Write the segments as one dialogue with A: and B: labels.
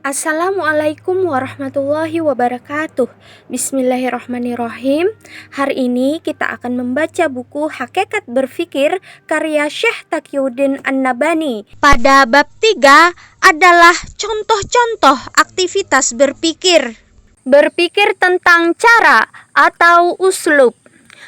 A: Assalamualaikum warahmatullahi wabarakatuh. Bismillahirrahmanirrahim. Hari ini kita akan membaca buku Hakikat Berfikir karya Syekh Taqiyuddin An-Nabhani. Pada bab 3 adalah contoh-contoh aktivitas berpikir. Berpikir tentang cara atau uslub.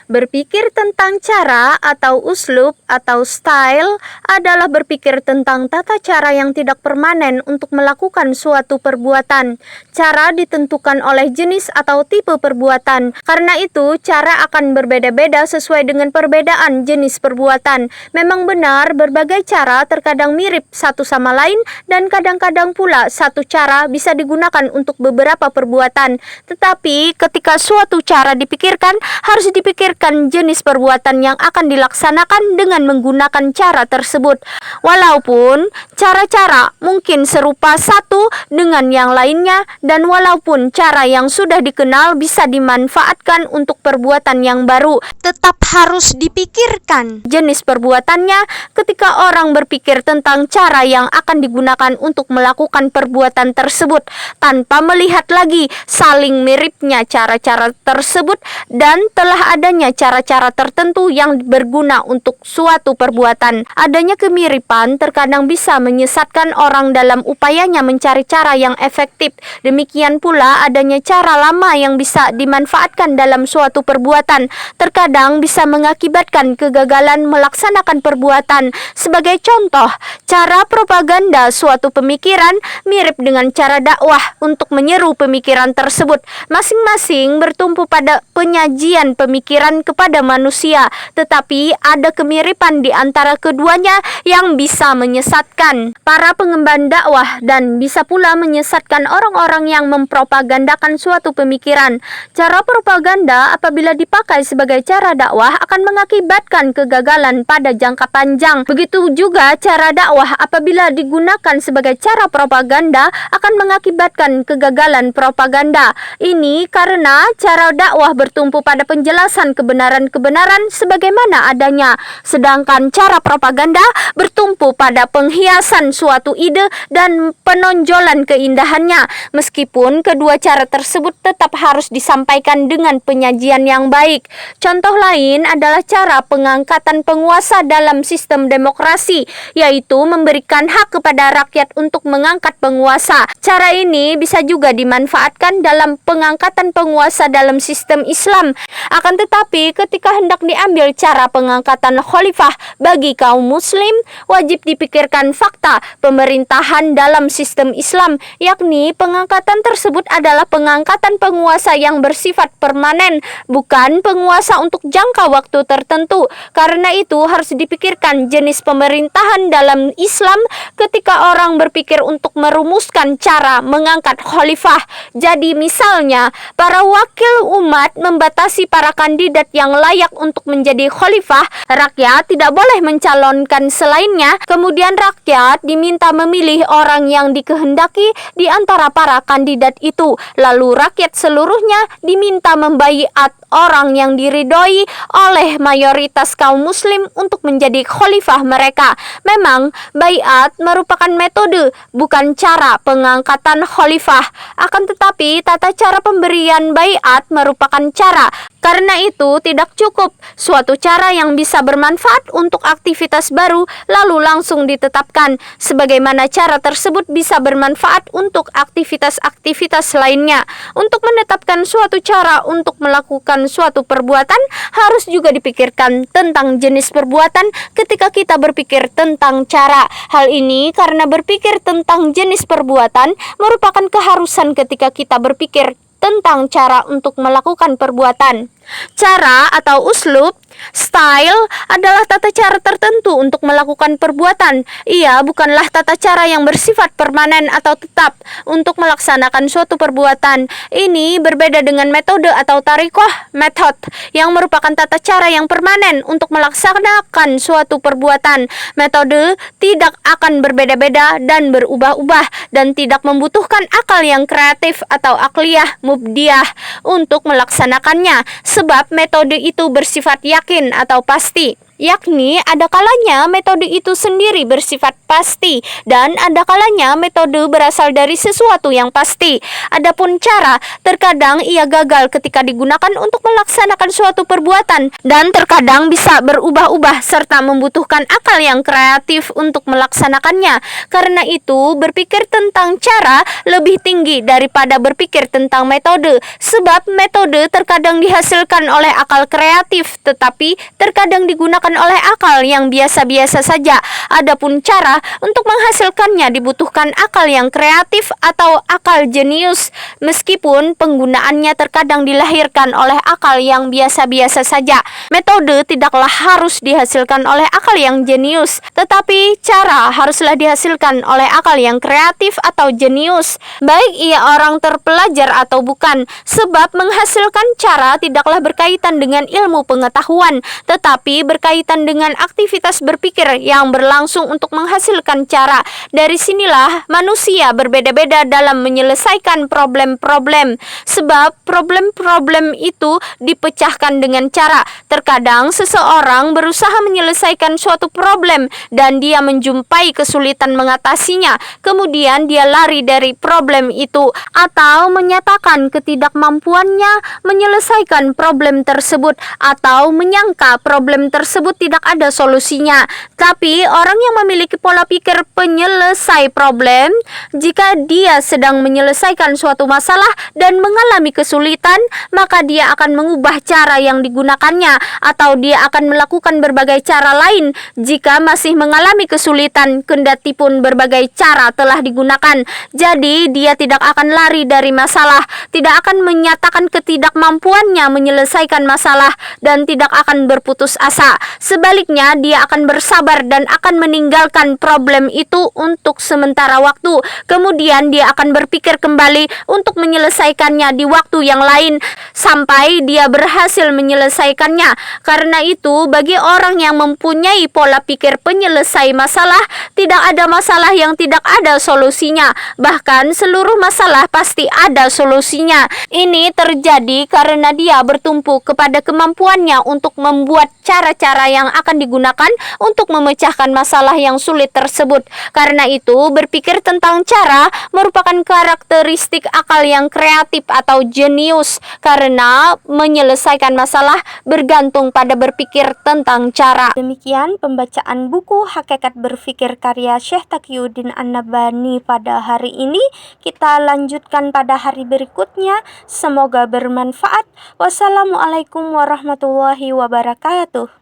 A: Berpikir tentang cara atau uslub atau style adalah berpikir tentang tata cara yang tidak permanen untuk melakukan suatu perbuatan. Cara ditentukan oleh jenis atau tipe perbuatan. Karena itu, cara akan berbeda-beda sesuai dengan perbedaan jenis perbuatan. Memang benar, berbagai cara terkadang mirip satu sama lain dan kadang-kadang pula satu cara bisa digunakan untuk beberapa perbuatan. Tetapi ketika suatu cara dipikirkan, harus dipikirkan jenis perbuatan yang akan dilaksanakan dengan menggunakan cara tersebut. Walaupun cara-cara mungkin serupa satu dengan yang lainnya dan walaupun cara yang sudah dikenal bisa dimanfaatkan untuk perbuatan yang baru, tetap harus dipikirkan jenis perbuatannya ketika orang berpikir tentang cara yang akan digunakan untuk melakukan perbuatan tersebut tanpa melihat lagi saling miripnya cara-cara tersebut dan telah adanya cara-cara tertentu yang berguna untuk suatu perbuatan. Adanya kemiripan terkadang bisa menyesatkan orang dalam upayanya mencari cara yang efektif. Demikian pula adanya cara lama yang bisa dimanfaatkan dalam suatu perbuatan terkadang bisa mengakibatkan kegagalan melaksanakan perbuatan. Sebagai contoh, cara propaganda suatu pemikiran mirip dengan cara dakwah untuk menyeru pemikiran tersebut. Masing-masing bertumpu pada penyajian pemikiran kepada manusia, tetapi ada kemiripan di antara keduanya yang bisa menyesatkan para pengemban dakwah dan bisa pula menyesatkan orang-orang yang mempropagandakan suatu pemikiran. Cara propaganda apabila dipakai sebagai cara dakwah akan mengakibatkan kegagalan pada jangka panjang. Begitu juga cara dakwah apabila digunakan sebagai cara propaganda akan mengakibatkan kegagalan propaganda. Ini karena cara dakwah bertumpu pada penjelasan kebenaran-kebenaran sebagaimana adanya, sedangkan cara propaganda bertumpu pada penghiasan suatu ide dan penonjolan keindahannya. Meskipun kedua cara tersebut tetap harus disampaikan dengan penyajian yang baik. Contoh lain adalah cara pengangkatan penguasa dalam sistem demokrasi, yaitu memberikan hak kepada rakyat untuk mengangkat penguasa. Cara ini bisa juga dimanfaatkan dalam pengangkatan penguasa dalam sistem Islam. Akan tetapi ketika hendak diambil cara pengangkatan khalifah bagi kaum muslim, wajib dipikirkan fakta pemerintahan dalam sistem Islam, yakni pengangkatan tersebut adalah pengangkatan penguasa yang bersifat permanen, bukan penguasa untuk jangka waktu tertentu. Karena itu harus dipikirkan jenis pemerintahan dalam Islam ketika orang berpikir untuk merumuskan cara mengangkat khalifah. Jadi misalnya, para wakil umat membatasi para kandidat yang layak untuk menjadi khalifah, rakyat tidak boleh mencalonkan selainnya. Kemudian rakyat diminta memilih orang yang dikehendaki di antara para kandidat itu. Lalu rakyat seluruhnya diminta membaiat orang yang diridhoi oleh mayoritas kaum muslim untuk menjadi khalifah mereka. Memang baiat merupakan metode, bukan cara pengangkatan khalifah. Akan tetapi tata cara pemberian baiat merupakan cara. Karena itu tidak cukup suatu cara yang bisa bermanfaat untuk aktivitas baru lalu langsung ditetapkan, sebagaimana cara tersebut bisa bermanfaat untuk aktivitas-aktivitas lainnya. Untuk menetapkan suatu cara untuk melakukan suatu perbuatan harus juga dipikirkan tentang jenis perbuatan ketika kita berpikir tentang cara. Hal ini karena berpikir tentang jenis perbuatan merupakan keharusan ketika kita berpikir tentang cara untuk melakukan perbuatan. Cara atau uslub, style adalah tata cara tertentu untuk melakukan perbuatan. Ia bukanlah tata cara yang bersifat permanen atau tetap untuk melaksanakan suatu perbuatan. Ini berbeda dengan metode atau tarikoh, method, yang merupakan tata cara yang permanen untuk melaksanakan suatu perbuatan. Metode tidak akan berbeda-beda dan berubah-ubah dan tidak membutuhkan akal yang kreatif atau akliyah mubdiah untuk melaksanakannya, sebab metode itu bersifat yakin atau pasti. yakni ada kalanya metode itu sendiri bersifat pasti dan ada kalanya metode berasal dari sesuatu yang pasti. Adapun cara, terkadang ia gagal ketika digunakan untuk melaksanakan suatu perbuatan dan terkadang bisa berubah-ubah serta membutuhkan akal yang kreatif untuk melaksanakannya. Karena itu, berpikir tentang cara lebih tinggi daripada berpikir tentang metode, sebab metode terkadang dihasilkan oleh akal kreatif tetapi terkadang digunakan oleh akal yang biasa-biasa saja. Adapun cara untuk menghasilkannya dibutuhkan akal yang kreatif atau akal jenius, meskipun penggunaannya terkadang dilahirkan oleh akal yang biasa-biasa saja. Metode tidaklah harus dihasilkan oleh akal yang jenius, tetapi cara haruslah dihasilkan oleh akal yang kreatif atau jenius, baik ia orang terpelajar atau bukan, sebab menghasilkan cara tidaklah berkaitan dengan ilmu pengetahuan, tetapi berkaitan dengan aktivitas berpikir yang berlangsung untuk menghasilkan cara. Dari sinilah manusia berbeda-beda dalam menyelesaikan problem-problem, sebab problem-problem itu dipecahkan dengan cara. Terkadang seseorang berusaha menyelesaikan suatu problem dan dia menjumpai kesulitan mengatasinya, kemudian dia lari dari problem itu atau menyatakan ketidakmampuannya menyelesaikan problem tersebut atau menyangka problem tersebut tidak ada solusinya. Tapi orang yang memiliki pola pikir penyelesai problem, jika dia sedang menyelesaikan suatu masalah dan mengalami kesulitan, maka dia akan mengubah cara yang digunakannya atau dia akan melakukan berbagai cara lain jika masih mengalami kesulitan, kendati pun berbagai cara telah digunakan. Jadi dia tidak akan lari dari masalah, tidak akan menyatakan ketidakmampuannya menyelesaikan masalah dan tidak akan berputus asa. Sebaliknya, dia akan bersabar dan akan meninggalkan problem itu untuk sementara waktu. Kemudian dia akan berpikir kembali untuk menyelesaikannya di waktu yang lain sampai dia berhasil menyelesaikannya. Karena itu, bagi orang yang mempunyai pola pikir penyelesai masalah, tidak ada masalah yang tidak ada solusinya. Bahkan seluruh masalah pasti ada solusinya. Ini terjadi karena dia bertumpu kepada kemampuannya untuk membuat cara-cara yang akan digunakan untuk memecahkan masalah yang sulit tersebut. Karena itu, berpikir tentang cara merupakan karakteristik akal yang kreatif atau jenius, karena menyelesaikan masalah bergantung pada berpikir tentang cara. Demikian pembacaan buku Hakikat Berfikir karya Syekh Taqiyuddin An-Nabhani pada hari ini. Kita lanjutkan pada hari berikutnya. Semoga bermanfaat. Wassalamualaikum warahmatullahi wabarakatuh.